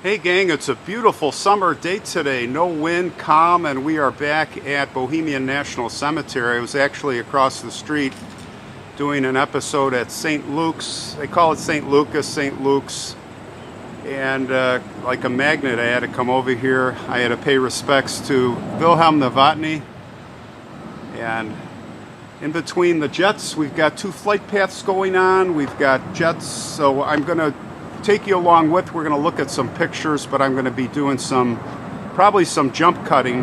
Hey gang, it's a beautiful summer day today. No wind, calm, and we are back at Bohemian National Cemetery. I was actually across the street doing an episode at St. Luke's. They call it St. Lucas, St. Luke's. And like a magnet, I had to come over here. I had to pay respects to Wilhelm Novotny. And in between the jets, we've got two flight paths going on. We've got jets, so I'm going to take you along with. We're going to look at some pictures, but I'm going to be doing probably some jump cutting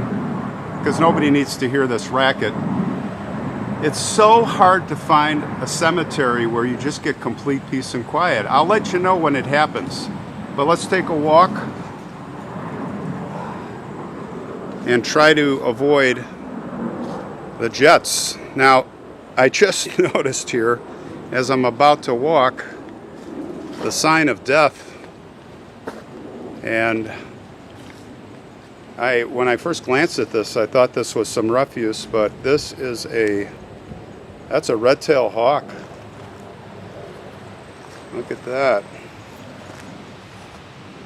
because nobody needs to hear this racket. It's so hard to find a cemetery where you just get complete peace and quiet. I'll let you know when it happens, but let's take a walk and try to avoid the jets. Now, I just noticed here as I'm about to walk the sign of death, and when I first glanced at this, I thought this was some refuse, but that's a red-tailed hawk. Look at that.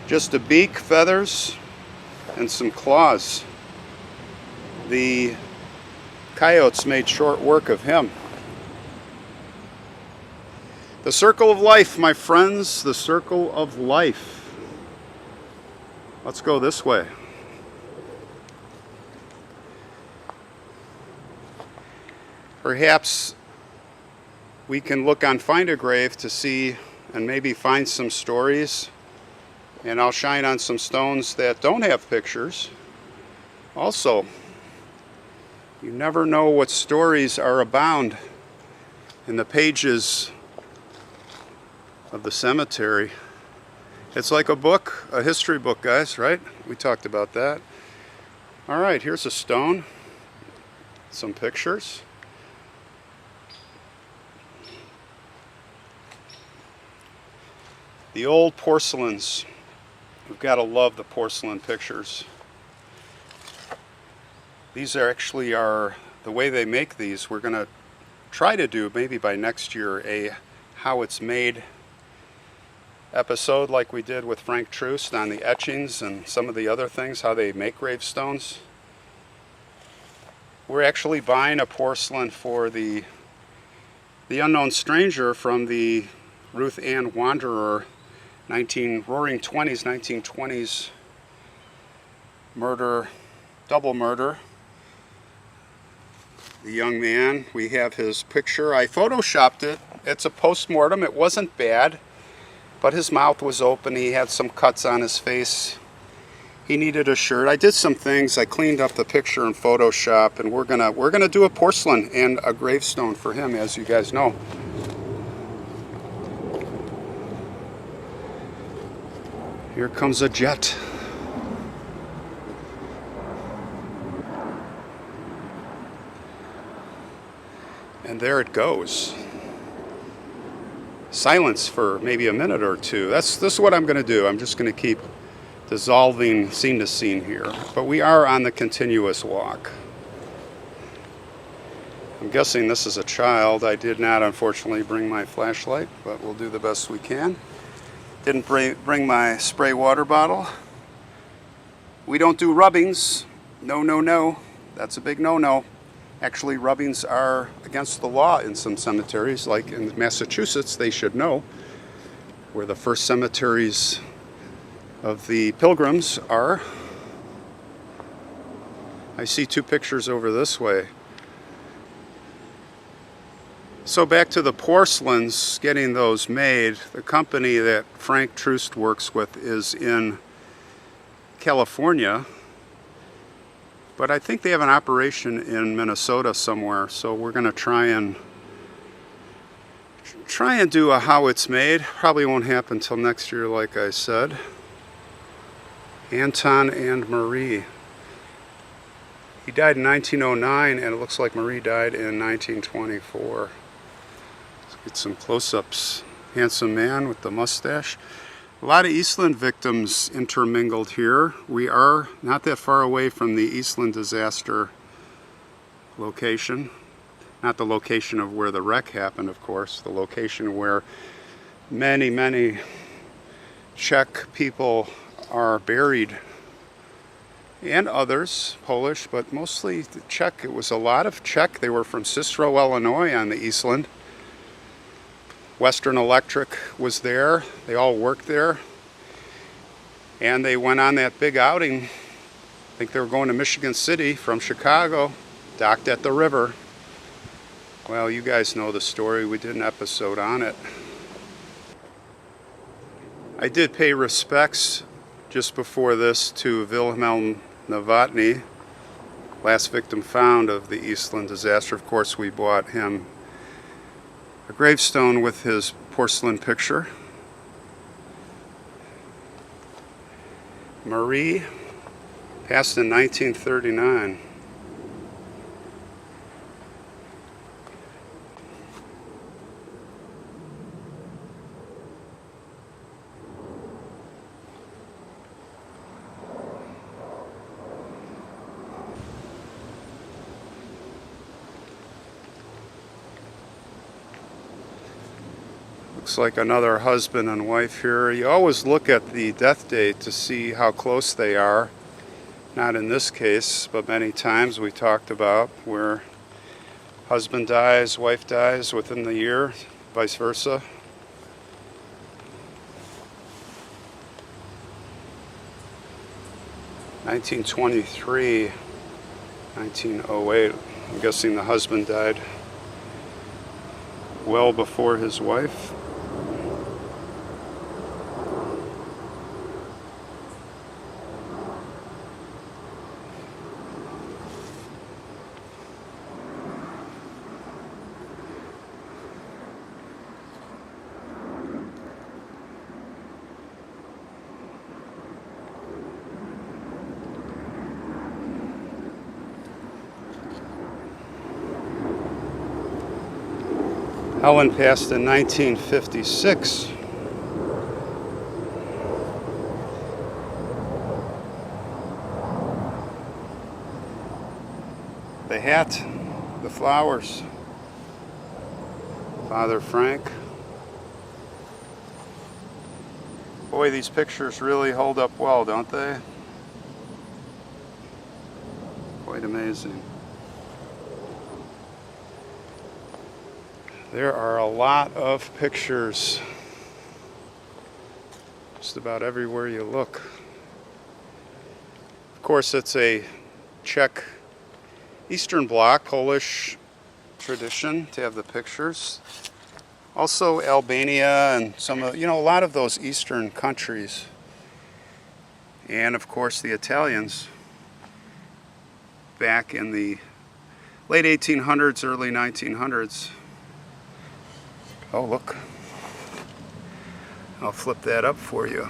Just a beak, feathers, and some claws. The coyotes made short work of him. The circle of life, my friends, the circle of life. Let's go this way. Perhaps we can look on Find a Grave to see and maybe find some stories, and I'll shine on some stones that don't have pictures. Also, you never know what stories are abound in the pages of the cemetery. It's like a book, a history book, guys, right? We talked about that. All right, here's a stone, some pictures. The old porcelains. We've got to love the porcelain pictures. These are actually the way they make these. We're going to try to do, maybe by next year, a how it's made episode like we did with Frank Troost on the etchings and some of the other things, how they make gravestones. We're actually buying a porcelain for the unknown stranger from the Ruth Ann Wanderer roaring 20s, 1920s murder, double murder. The young man, we have his picture. I photoshopped it. It's a post-mortem. It wasn't bad, but his mouth was open. He had some cuts on his face. He needed a shirt. I did some things. I cleaned up the picture in Photoshop, and we're gonna do a porcelain and a gravestone for him, as you guys know. Here comes a jet. And there it goes. Silence for maybe a minute or two. This is what I'm going to do. I'm just going to keep dissolving scene to scene here. But we are on the continuous walk. I'm guessing this is a child. I did not, unfortunately, bring my flashlight, but we'll do the best we can. Didn't bring my spray water bottle. We don't do rubbings. No, no, no. That's a big no-no. Actually, rubbings are against the law in some cemeteries, like in Massachusetts, they should know, where the first cemeteries of the Pilgrims are. I see two pictures over this way. So back to the porcelains, getting those made. The company that Frank Troost works with is in California, but I think they have an operation in Minnesota somewhere, so we're going to try and do a how it's made. Probably won't happen until next year, like I said. Anton and Marie. He died in 1909, and it looks like Marie died in 1924. Let's get some close-ups. Handsome man with the mustache. A lot of Eastland victims intermingled here. We are not that far away from the Eastland disaster location. Not the location of where the wreck happened, of course. The location where many, many Czech people are buried, and others, Polish, but mostly the Czech. It was a lot of Czech. They were from Cicero, Illinois on the Eastland. Western Electric was there. They all worked there. And they went on that big outing. I think they were going to Michigan City from Chicago, docked at the river. Well, you guys know the story. We did an episode on it. I did pay respects just before this to Wilhelm Novotny, last victim found of the Eastland disaster. Of course, we bought him a gravestone with his porcelain picture. Marie passed in 1939. Looks like another husband and wife here. You always look at the death date to see how close they are. Not in this case, but many times we talked about where husband dies, wife dies within the year, vice versa. (1923), 1908. I'm guessing the husband died well before his wife. Helen passed in 1956. The hat, the flowers, Father Frank. Boy, these pictures really hold up well, don't they? Quite amazing. There are a lot of pictures, just about everywhere you look. Of course, it's a Czech Eastern Bloc, Polish tradition to have the pictures. Also Albania and some of, a lot of those Eastern countries. And of course the Italians back in the late 1800s, early 1900s. Oh, look. I'll flip that up for you.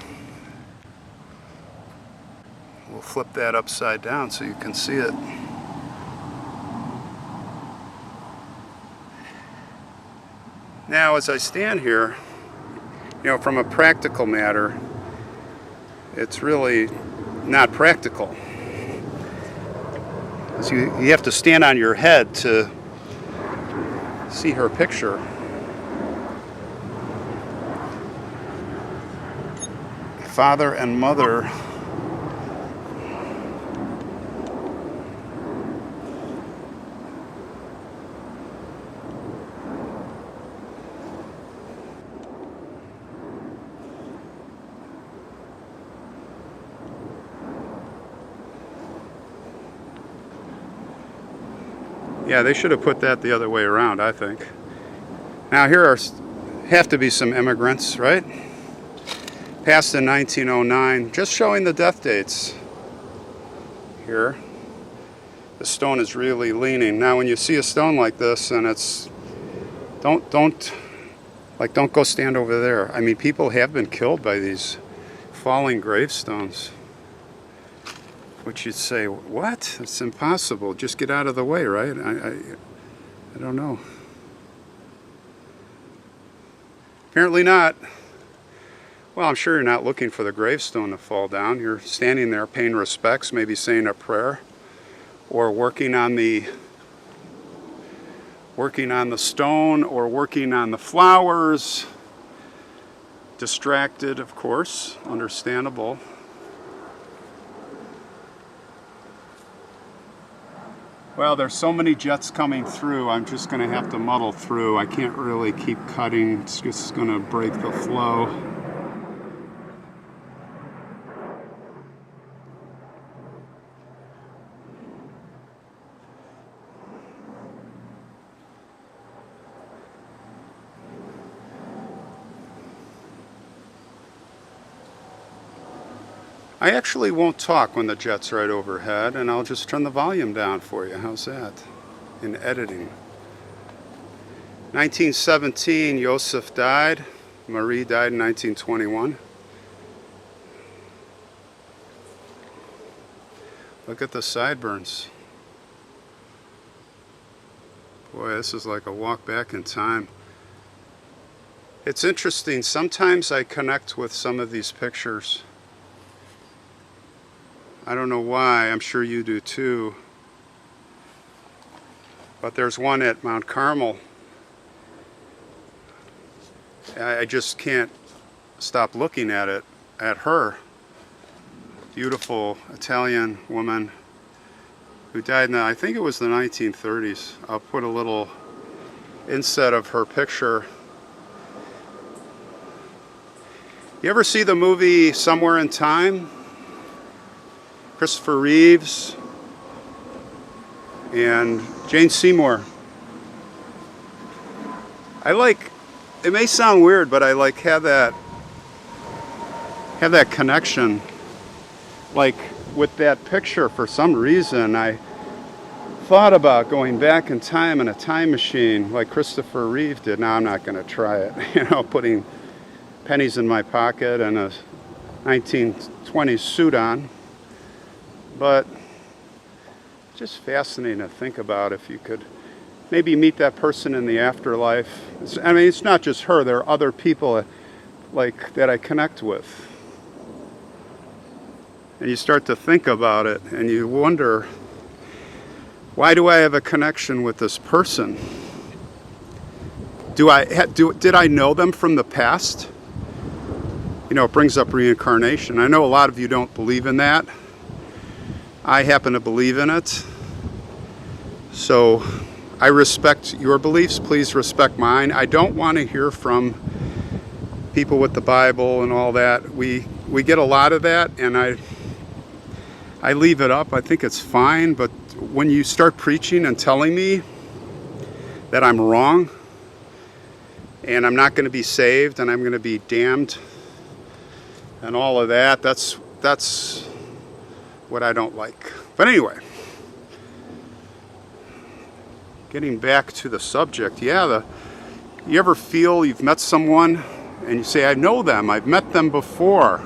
We'll flip that upside down so you can see it. Now, as I stand here, from a practical matter, it's really not practical. 'Cause you have to stand on your head to see her picture. Father and mother. Yeah, they should have put that the other way around, I think. Now here have to be some immigrants, right? Passed in 1909, just showing the death dates here. The stone is really leaning. Now when you see a stone like this and it's, don't go stand over there. I mean, people have been killed by these falling gravestones. Which you'd say, what? It's impossible. Just get out of the way, right? I don't know. Apparently not. Well, I'm sure you're not looking for the gravestone to fall down. You're standing there paying respects, maybe saying a prayer, or working on the stone, or working on the flowers. Distracted, of course, understandable. Well, there's so many jets coming through, I'm just going to have to muddle through. I can't really keep cutting. It's just going to break the flow. I actually won't talk when the jet's right overhead, and I'll just turn the volume down for you. How's that? In editing. 1917, Joseph died. Marie died in 1921. Look at the sideburns. Boy, this is like a walk back in time. It's interesting. Sometimes I connect with some of these pictures. I don't know why, I'm sure you do too. But there's one at Mount Carmel. I just can't stop looking at it, at her. Beautiful Italian woman who died in I think it was the 1930s. I'll put a little inset of her picture. You ever see the movie Somewhere in Time? Christopher Reeves and Jane Seymour. It may sound weird, but I have that connection. Like with that picture, for some reason, I thought about going back in time in a time machine like Christopher Reeve did. Now I'm not going to try it, putting pennies in my pocket and a 1920s suit on. But just fascinating to think about if you could maybe meet that person in the afterlife. It's not just her. There are other people that I connect with. And you start to think about it and you wonder, why do I have a connection with this person? Did I know them from the past? It brings up reincarnation. I know a lot of you don't believe in that. I happen to believe in it. So I respect your beliefs. Please respect mine. I don't want to hear from people with the Bible and all that. We get a lot of that, and I leave it up. I think it's fine. But when you start preaching and telling me that I'm wrong and I'm not going to be saved and I'm going to be damned and all of that, that's what I don't like. But anyway, getting back to the subject, you ever feel you've met someone and you say, I know them, I've met them before.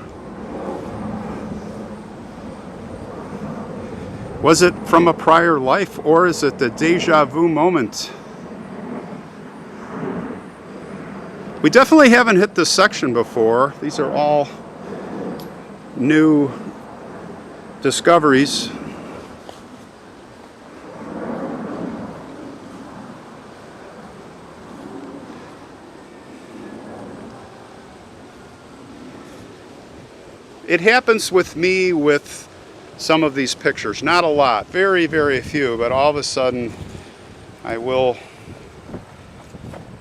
Was it from a prior life, or is it the deja vu moment? We definitely haven't hit this section before. These are all new discoveries. It happens with me with some of these pictures. Not a lot, very, very few, but all of a sudden I will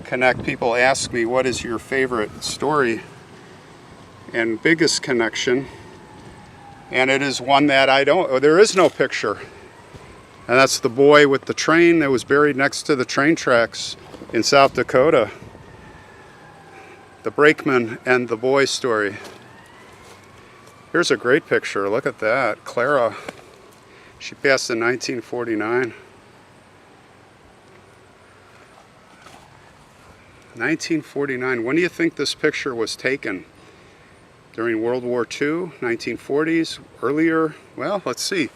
connect. People ask me, what is your favorite story and biggest connection? And it is one that there is no picture. And that's the boy with the train that was buried next to the train tracks in South Dakota. The brakeman and the boy story. Here's a great picture. Look at that. Clara. She passed in 1949. 1949. When do you think this picture was taken? During World War II, 1940s, earlier? Well, let's see.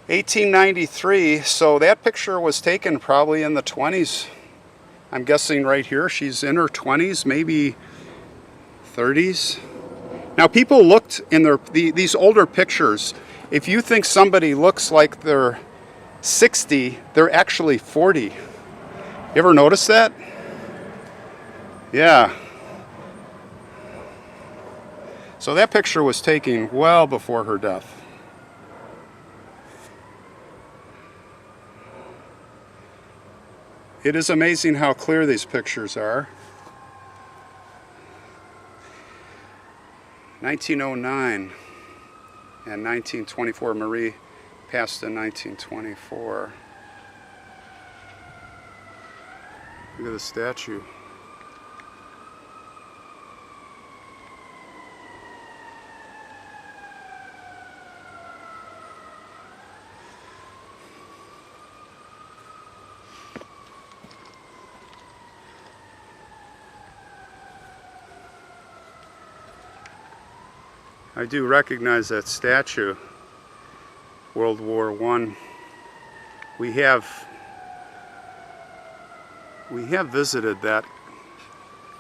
1893. So that picture was taken probably in the 20s. I'm guessing right here she's in her 20s, maybe 30s. Now, people looked in these older pictures. If you think somebody looks like they're 60, they're actually 40. You ever notice that? Yeah. So that picture was taken well before her death. It is amazing how clear these pictures are. 1909 and 1924. Marie passed in 1924. Look at the statue. I do recognize that statue, World War I. We have visited that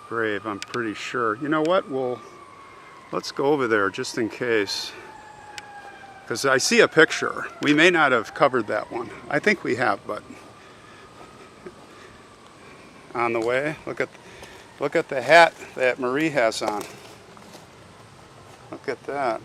grave, I'm pretty sure. You know what? Let's go over there just in case. Because I see a picture. We may not have covered that one. I think we have, but on the way, look at the hat that Marie has on. Look at that.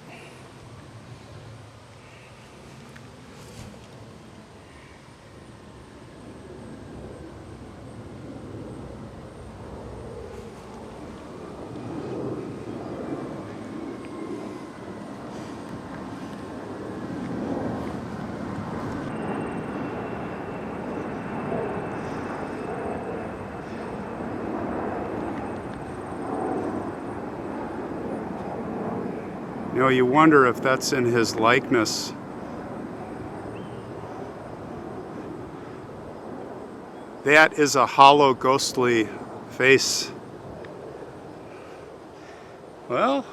You know, you wonder if that's in his likeness. That is a hollow, ghostly face. Well,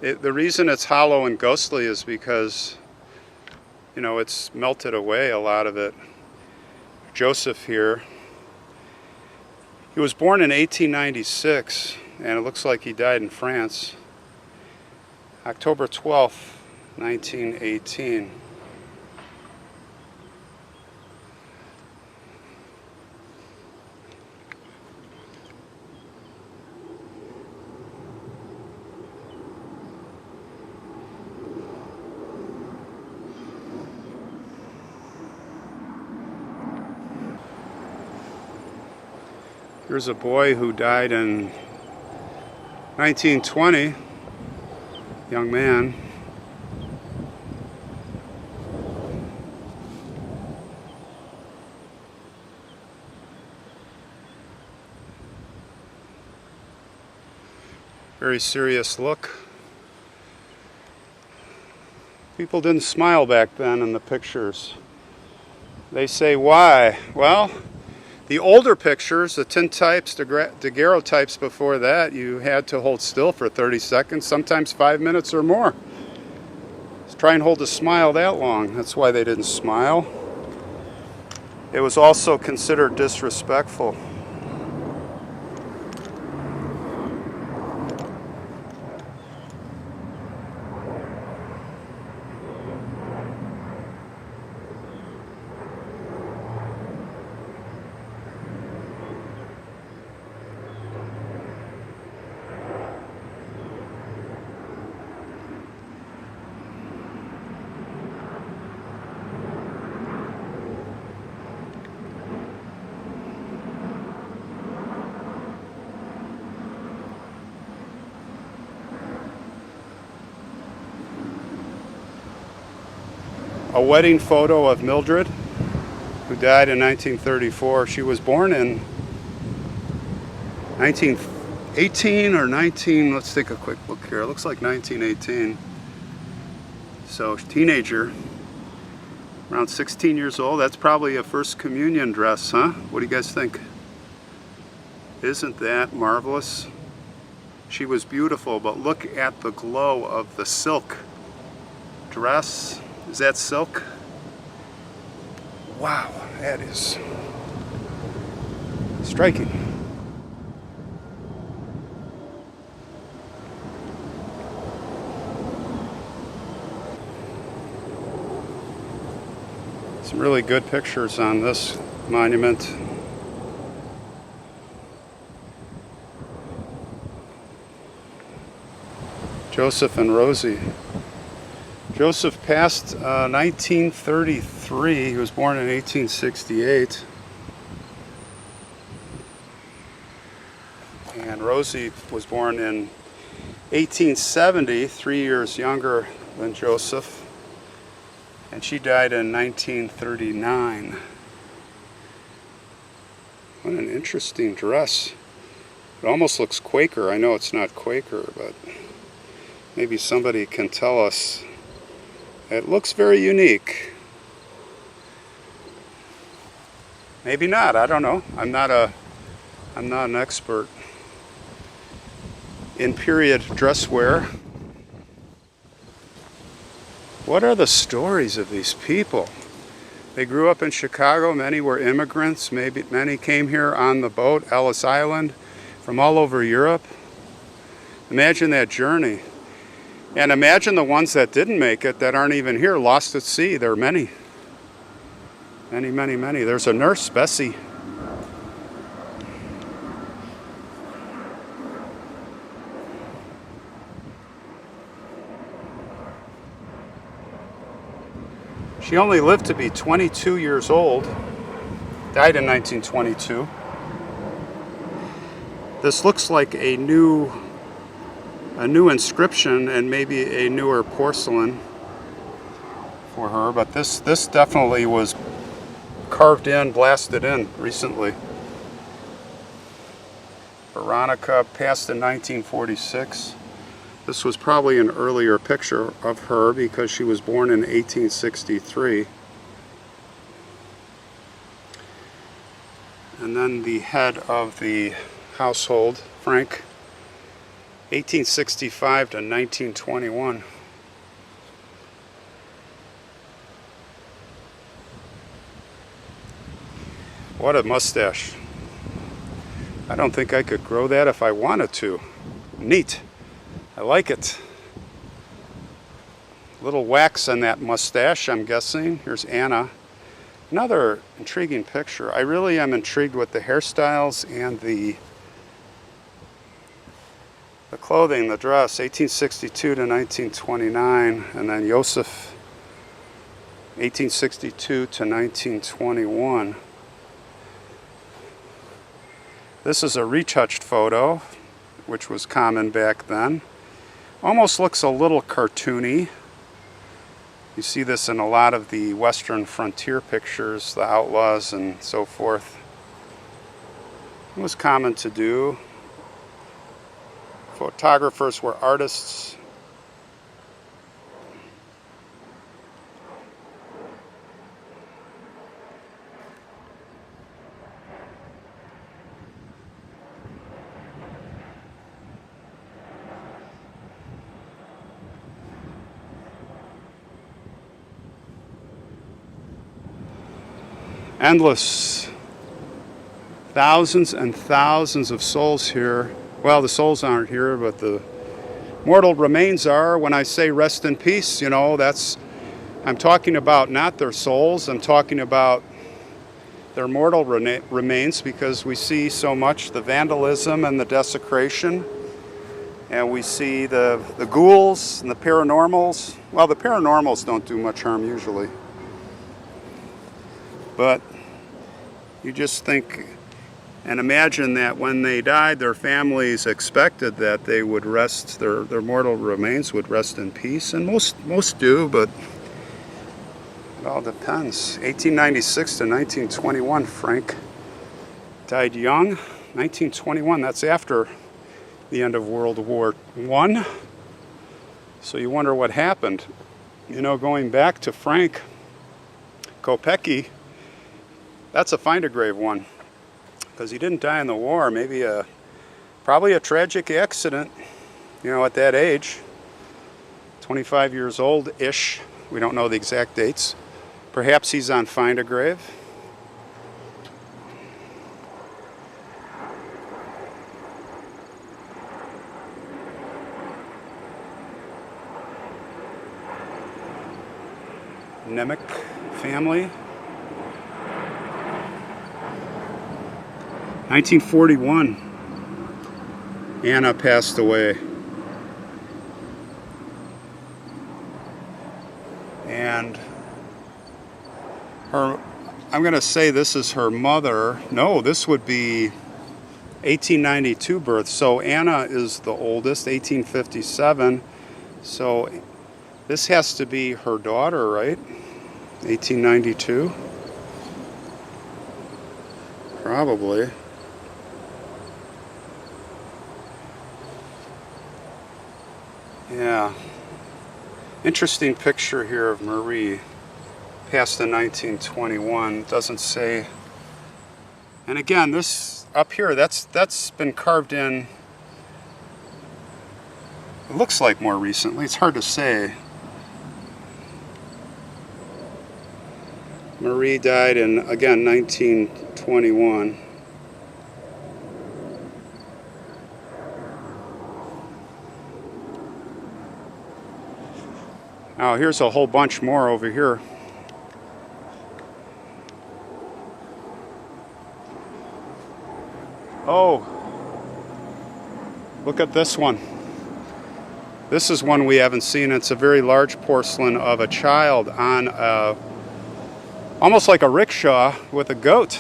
the reason it's hollow and ghostly is because, you know, it's melted away, a lot of it. Joseph here, he was born in 1896, and it looks like he died in France. October 12th, 1918. Here's a boy who died in 1920. Young man. Very serious look. People didn't smile back then in the pictures. They say why? Well, the older pictures, the tintypes, daguerreotypes before that, you had to hold still for 30 seconds, sometimes 5 minutes or more. Let's try and hold a smile that long. That's why they didn't smile. It was also considered disrespectful. A wedding photo of Mildred, who died in 1934. She was born in 1918 or 19, let's take a quick look here. It looks like 1918. So, teenager, around 16 years old. That's probably a first communion dress, huh? What do you guys think? Isn't that marvelous? She was beautiful, but look at the glow of the silk dress. Is that silk? Wow, that is striking. Some really good pictures on this monument. Joseph and Rosie. Joseph passed 1933. He was born in 1868. Rosie was born in 1870, 3 years younger than Joseph, and she died in 1939. What an interesting dress. It almost looks Quaker. I know it's not Quaker, but maybe somebody can tell us. It looks very unique. Maybe not. I don't know. I'm not an expert in period dress wear. What are the stories of these people? They grew up in Chicago. Many were immigrants. Maybe many came here on the boat, Ellis Island, from all over Europe. Imagine that journey. And imagine the ones that didn't make it, that aren't even here, lost at sea. There are many. Many, many, many. There's a nurse, Bessie. She only lived to be 22 years old. Died in 1922. This looks like a new inscription and maybe a newer porcelain for her, but this definitely was carved in, blasted in recently. Veronica passed in 1946. This was probably an earlier picture of her because she was born in 1863. And then the head of the household, Frank, 1865 to 1921. What a mustache. I don't think I could grow that if I wanted to. Neat. I like it. Little wax on that mustache, I'm guessing. Here's Anna. Another intriguing picture. I really am intrigued with the hairstyles and the clothing, the dress, 1862 to 1929, and then Joseph, 1862 to 1921. This is a retouched photo, which was common back then. Almost looks a little cartoony. You see this in a lot of the Western frontier pictures, the outlaws and so forth. It was common to do. Photographers were artists. Endless. Thousands and thousands of souls here. Well, the souls aren't here, but the mortal remains are. When I say rest in peace, you know, I'm talking about not their souls. I'm talking about their mortal remains, because we see so much the vandalism and the desecration. And we see the ghouls and the paranormals. Well, the paranormals don't do much harm usually. But you just think and imagine that when they died, their families expected that they would rest, their mortal remains would rest in peace. And most do, but it all depends. 1896 to 1921, Frank died young. 1921, that's after the end of World War I. So you wonder what happened. You know, going back to Frank Kopecky, that's a find-a-grave one, because he didn't die in the war. Maybe probably a tragic accident, you know, at that age, 25 years old-ish. We don't know the exact dates. Perhaps he's on find-a-grave. Nemec family. 1941, Anna passed away. And I'm going to say this is her mother. No, this would be 1892 birth. So Anna is the oldest, 1857. So this has to be her daughter, right? 1892? Probably. Yeah. Interesting picture here of Marie. Passed in 1921. Doesn't say. And again, this up here, that's been carved in. It looks like more recently. It's hard to say. Marie died in, again, 1921. Now here's a whole bunch more over here. Oh, look at this one. This is one we haven't seen. It's a very large porcelain of a child on almost like a rickshaw with a goat.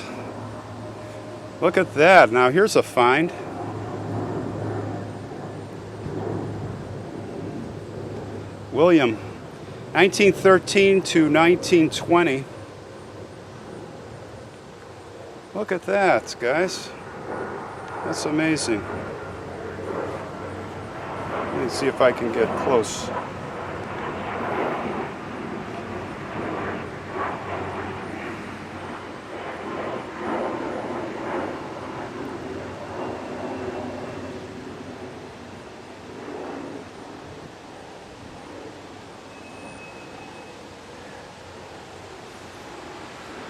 Look at that. Now here's a find. William, 1913 to 1920. Look at that, guys. That's amazing. Let me see if I can get close.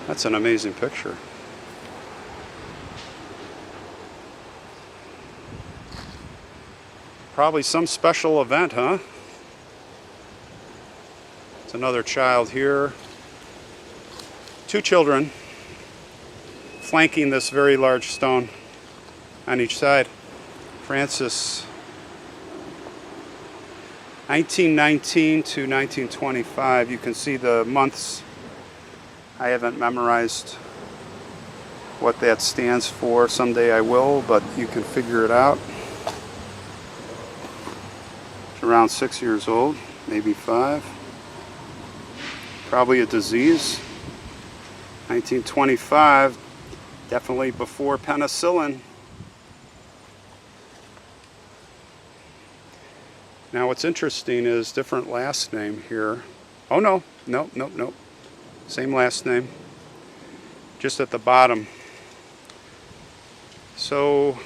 That's an amazing picture. Probably some special event, huh? It's another child here. Two children flanking this very large stone on each side. Francis, 1919 to 1925. You can see the months. I haven't memorized what that stands for. Someday I will, but you can figure it out. It's around 6 years old, maybe 5. Probably a disease. 1925, definitely before penicillin. Now what's interesting is different last name here. Oh no, nope. Same last name, just at the bottom. So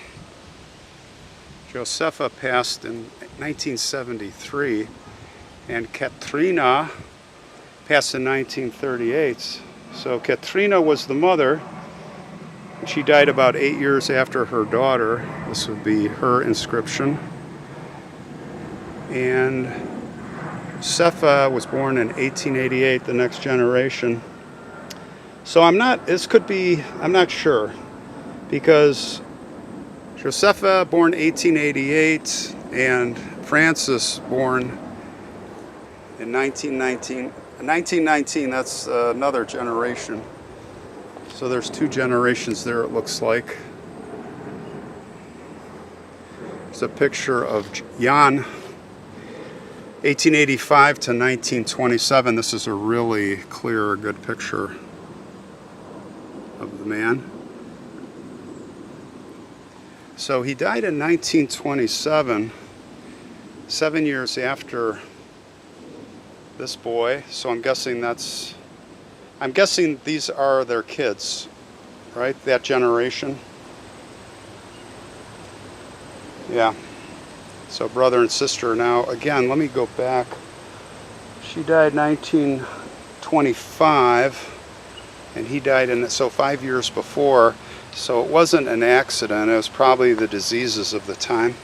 Josepha passed in 1973, and Katrina passed in 1938. So Katrina was the mother. She died about 8 years after her daughter. This would be her inscription. And Josepha was born in 1888, the next generation. So I'm not sure, because Josepha born 1888 and Francis born in 1919. 1919, that's another generation. So there's 2 generations there, it looks like. There's a picture of Jan, 1885 to 1927. This is a really clear, good picture of the man. So he died in 1927, 7 years after this boy. So I'm guessing these are their kids, right? That generation. Yeah. So brother and sister. Now again, let me go back. She died 1925 and he died so 5 years before. So it wasn't an accident, it was probably the diseases of the time.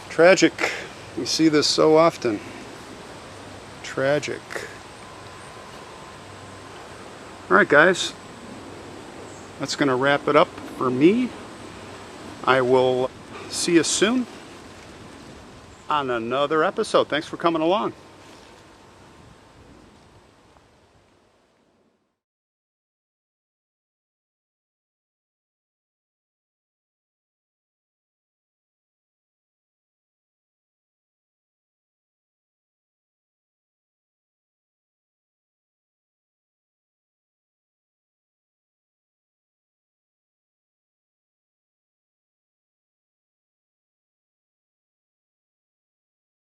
Tragic. We see this so often. Tragic. Alright guys, that's going to wrap it up for me. I will see you soon on another episode. Thanks for coming along.